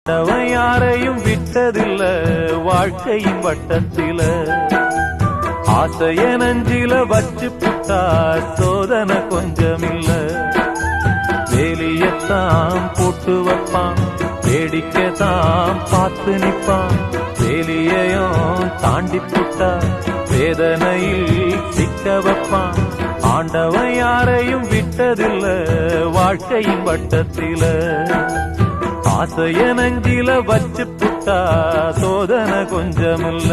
அவன் யாரையும் விட்டதில்ல வாழ்க்கையின் வட்டத்தில ஆசைய நஞ்சில வச்சு புட்டா சோதனை கொஞ்சமில்ல வேலியத்தான் போட்டு வைப்பான் வேடிக்கைத்தான் பார்த்து நிப்பான் வேலியையும் தாண்டி புட்டா வேதனையில் சிக்க வைப்பான் ஆண்டவன் யாரையும் விட்டதில்ல வாழ்க்கையின் வட்டத்தில ஆசைய நஞ்சில வச்சு புட்டா சோதனை கொஞ்சமில்ல